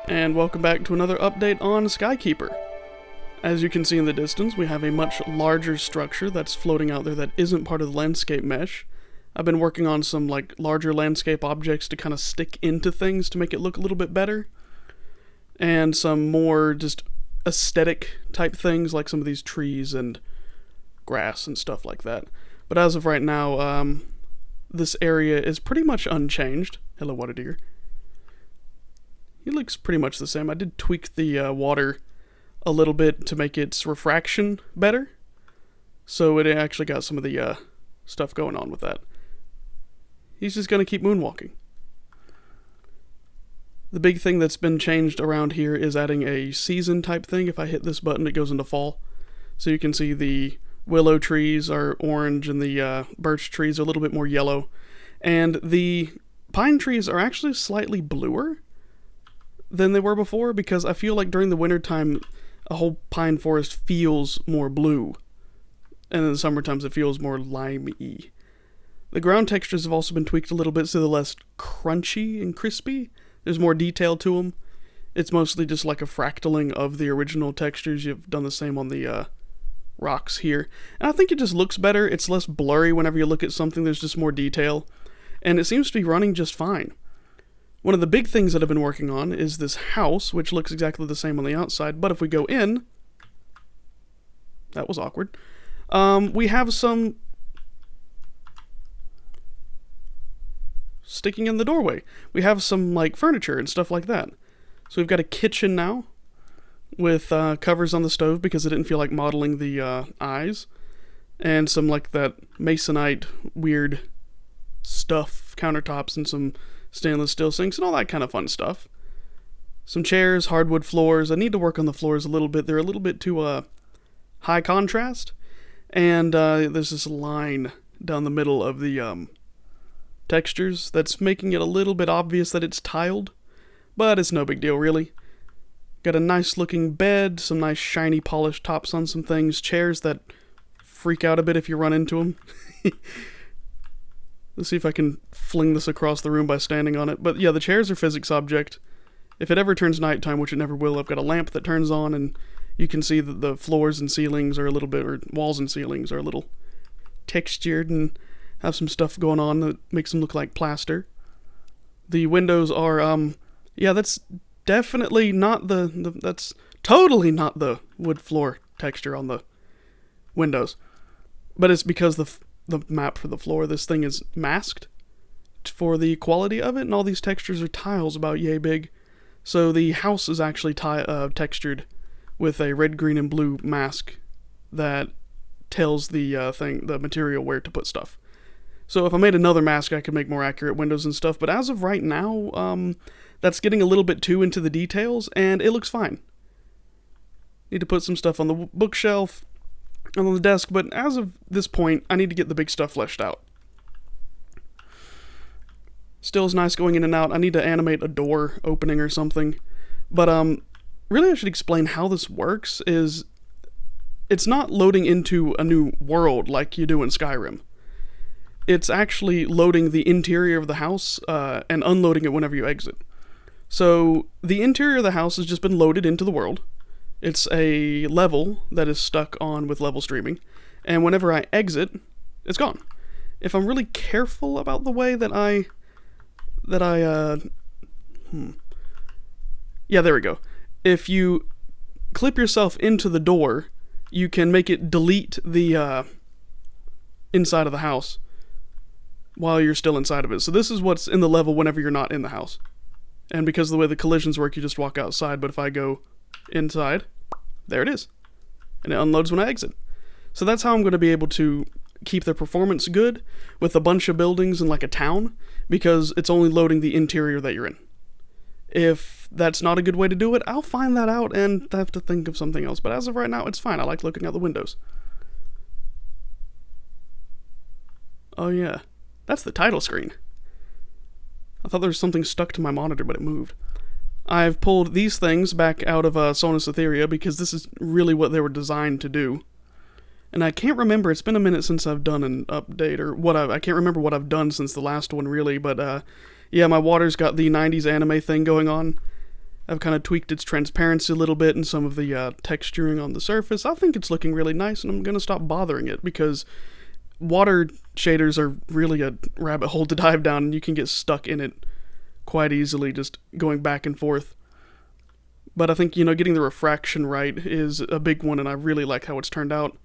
And welcome back to another update on Skykeeper. As you can see in the distance, we have a much larger structure that's floating out there that isn't part of the landscape mesh. I've been working on some larger landscape objects to kind of stick into things to make it look a little bit better. And some more just aesthetic type things like some of these trees and grass and stuff like that. But as of right now, this area is pretty much unchanged. Hello, water deer. He looks pretty much the same. I did tweak the water a little bit to make its refraction better. So it actually got some of the stuff going on with that. He's just going to keep moonwalking. The big thing that's been changed around here is adding a season type thing. If I hit this button, it goes into fall. So you can see the willow trees are orange and the birch trees are a little bit more yellow. And the pine trees are actually slightly bluer than they were before, because I feel like during the wintertime a whole pine forest feels more blue, and in the summer times it feels more limey. The ground textures have also been tweaked a little bit so they're less crunchy and crispy. There's more detail to them. It's mostly just like a fractaling of the original textures. You've done the same on the rocks here, and I think it just looks better. It's less blurry whenever you look at something. There's just more detail, and it seems to be running just fine. One of the big things that I've been working on is this house, which looks exactly the same on the outside, but if we go in, that was awkward, we have some sticking in the doorway. We have some, furniture and stuff like that. So we've got a kitchen now, with covers on the stove because I didn't feel like modeling the eyes, and some, that masonite weird stuff, countertops, and some stainless steel sinks and all that kind of fun stuff. Some chairs, hardwood floors. I need to work on the floors a little bit. They're a little bit too high contrast, and there's this line down the middle of the textures that's making it a little bit obvious that it's tiled, but it's no big deal really. Got a nice looking bed, some nice shiny polished tops on some things, chairs that freak out a bit if you run into them. Let's see if I can fling this across the room by standing on it. But yeah, the chairs are physics object. If it ever turns nighttime, which it never will, I've got a lamp that turns on, and you can see that the floors and ceilings are a little bit, or walls and ceilings are a little textured and have some stuff going on that makes them look like plaster. The windows are, yeah, that's definitely not that's totally not the wood floor texture on the windows. But it's because the map for the floor, this thing is masked for the quality of it, and all these textures are tiles about yay big. So the house is actually textured with a red, green, and blue mask that tells the the material where to put stuff. So if I made another mask, I could make more accurate windows and stuff, but as of right now, that's getting a little bit too into the details, and it looks fine. Need to put some stuff on the bookshelf, on the desk, but as of this point, I need to get the big stuff fleshed out. Still is nice going in and out. I need to animate a door opening or something. But, really I should explain how this works. It's not loading into a new world like you do in Skyrim. It's actually loading the interior of the house, and unloading it whenever you exit. So, the interior of the house has just been loaded into the world. It's a level that is stuck on with level streaming, and whenever I exit, it's gone. If I'm really careful about the way yeah, there we go. If you clip yourself into the door, you can make it delete the inside of the house while you're still inside of it. So this is what's in the level whenever you're not in the house. And because of the way the collisions work, you just walk outside, but if I go inside, there it is, and it unloads when I exit. So that's how I'm going to be able to keep the performance good with a bunch of buildings and a town, because it's only loading the interior that you're in. If that's not a good way to do it, I'll find that out and have to think of something else, but as of right now, it's fine. I like looking out the windows. Oh yeah, that's the title screen. I thought there was something stuck to my monitor, but it moved. I've pulled these things back out of Sonus Etheria because this is really what they were designed to do. And I can't remember, it's been a minute since I've done an update, or I can't remember what I've done since the last one really, but yeah, my water's got the 90s anime thing going on, I've kind of tweaked its transparency a little bit and some of the texturing on the surface. I think it's looking really nice, and I'm going to stop bothering it because water shaders are really a rabbit hole to dive down, and you can get stuck in it quite easily just going back and forth. But I think, getting the refraction right is a big one, and I really like how it's turned out.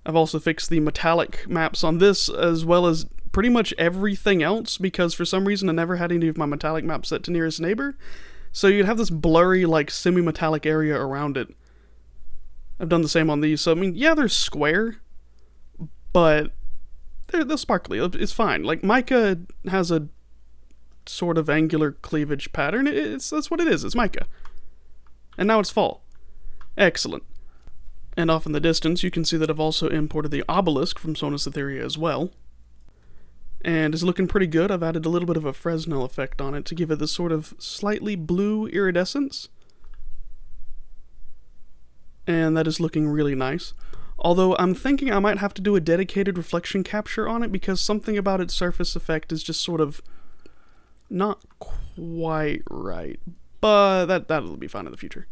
I've also fixed the metallic maps on this, as well as pretty much everything else, because for some reason I never had any of my metallic maps set to nearest neighbor. So you'd have this blurry, semi-metallic area around it. I've done the same on these. So, yeah, they're square, but they're sparkly. It's fine. Mica has a sort of angular cleavage pattern. That's what it is. It's mica. And now it's fall. Excellent. And off in the distance, you can see that I've also imported the obelisk from Sonus Etheria as well. And it's looking pretty good. I've added a little bit of a Fresnel effect on it to give it this sort of slightly blue iridescence. And that is looking really nice. Although I'm thinking I might have to do a dedicated reflection capture on it because something about its surface effect is just sort of not quite right. But that'll be fine in the future.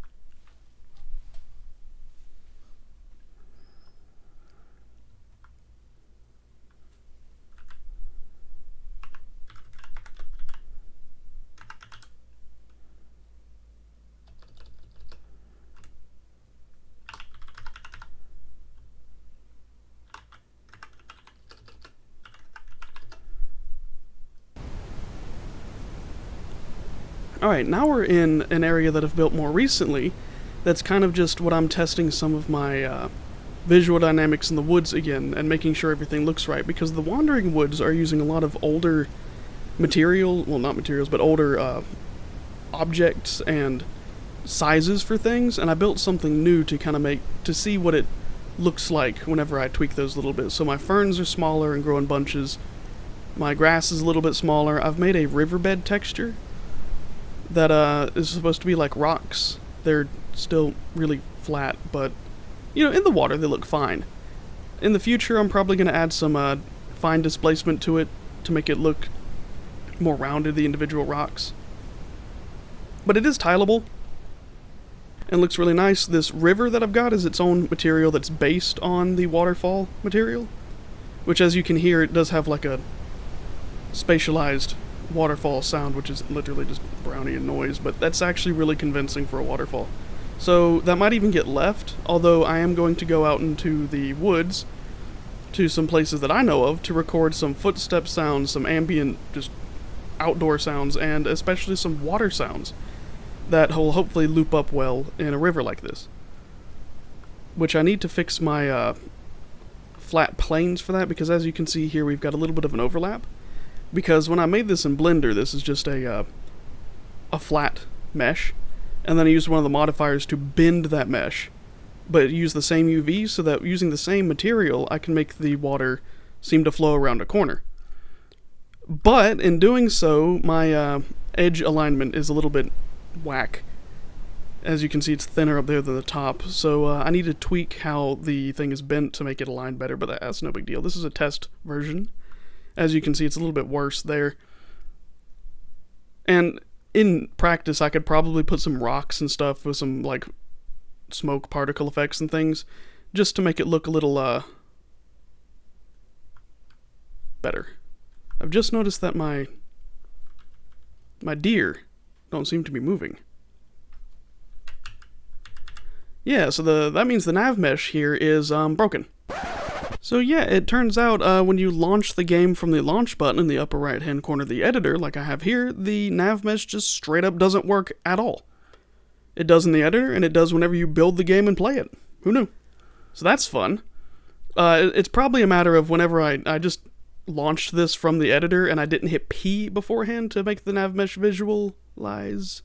Alright, now we're in an area that I've built more recently that's kind of just what I'm testing some of my visual dynamics in the woods again and making sure everything looks right, because the Wandering Woods are using a lot of older material, well not materials, but older objects and sizes for things, and I built something new to kind of to see what it looks like whenever I tweak those a little bit. So my ferns are smaller and grow in bunches, my grass is a little bit smaller. I've made a riverbed texture that is supposed to be like rocks. They're still really flat, but in the water they look fine. In the future I'm probably going to add some fine displacement to it to make it look more rounded, the individual rocks. But it is tileable and looks really nice. This river that I've got is its own material that's based on the waterfall material, which, as you can hear, it does have like a spatialized waterfall sound, which is literally just Brownian noise, but that's actually really convincing for a waterfall. So that might even get left, although I am going to go out into the woods to some places that I know of to record some footstep sounds, some ambient, just outdoor sounds, and especially some water sounds that will hopefully loop up well in a river like this. Which I need to fix my flat planes for that, because as you can see here, we've got a little bit of an overlap. Because when I made this in Blender, this is just a flat mesh, and then I used one of the modifiers to bend that mesh, but use the same UV so that using the same material, I can make the water seem to flow around a corner. But in doing so, my edge alignment is a little bit whack. As you can see, it's thinner up there than the top, so I need to tweak how the thing is bent to make it align better, but that's no big deal. This is a test version. As you can see, it's a little bit worse there. And in practice, I could probably put some rocks and stuff with some, smoke particle effects and things, just to make it look a little, better. I've just noticed that my deer don't seem to be moving. Yeah, so that means the nav mesh here is, broken. So yeah, it turns out when you launch the game from the launch button in the upper right hand corner of the editor, like I have here, the nav mesh just straight up doesn't work at all. It does in the editor, and it does whenever you build the game and play it. Who knew? So that's fun. It's probably a matter of whenever I just launched this from the editor and I didn't hit P beforehand to make the nav mesh visualize.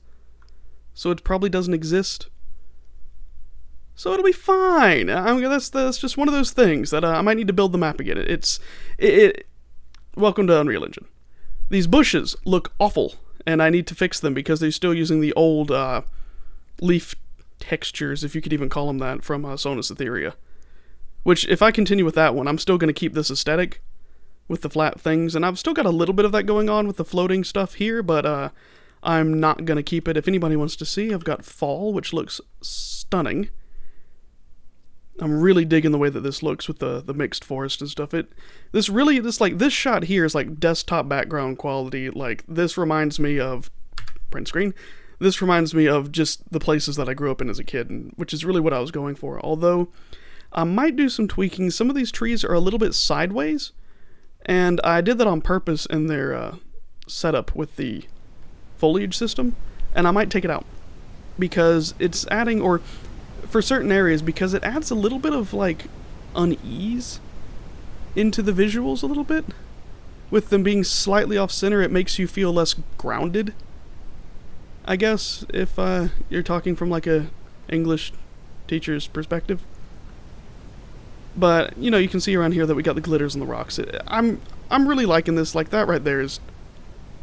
So it probably doesn't exist. So it'll be fine. That's just one of those things that I might need to build the map again. Welcome to Unreal Engine. These bushes look awful, and I need to fix them because they're still using the old leaf textures, if you could even call them that, from Sonus Etheria. Which, if I continue with that one, I'm still going to keep this aesthetic with the flat things, and I've still got a little bit of that going on with the floating stuff here, but I'm not going to keep it. If anybody wants to see, I've got fall, which looks stunning. I'm really digging the way that this looks with the mixed forest and stuff. This shot here is like desktop background quality. Like, this reminds me of print screen. This reminds me of just the places that I grew up in as a kid, which is really what I was going for. Although, I might do some tweaking. Some of these trees are a little bit sideways, and I did that on purpose in their setup with the foliage system, and I might take it out because it's adding, or for certain areas, because it adds a little bit of like unease into the visuals a little bit. With them being slightly off center, it makes you feel less grounded, I guess, if you're talking from like a English teacher's perspective. But, you know, you can see around here that we got the glitters on the rocks. I'm really liking this. Like, that right there is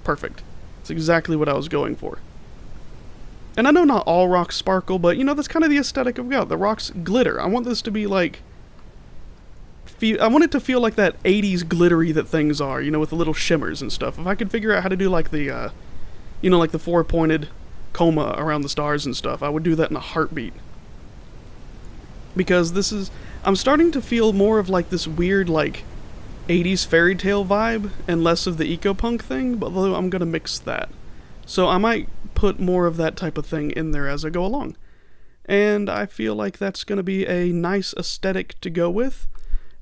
perfect. It's exactly what I was going for. And I know not all rocks sparkle, but, you know, that's kind of the aesthetic I've got. The rocks glitter. I want this to be like... I want it to feel like that 80s glittery that things are, you know, with the little shimmers and stuff. If I could figure out how to do like the, you know, like the four-pointed coma around the stars and stuff, I would do that in a heartbeat. Because this is... I'm starting to feel more of like this weird, like, 80s fairy tale vibe, and less of the eco-punk thing, but although I'm gonna mix that. So I might put more of that type of thing in there as I go along. And I feel like that's gonna be a nice aesthetic to go with.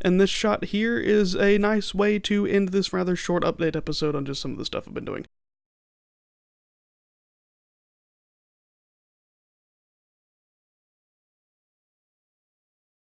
And this shot here is a nice way to end this rather short update episode on just some of the stuff I've been doing.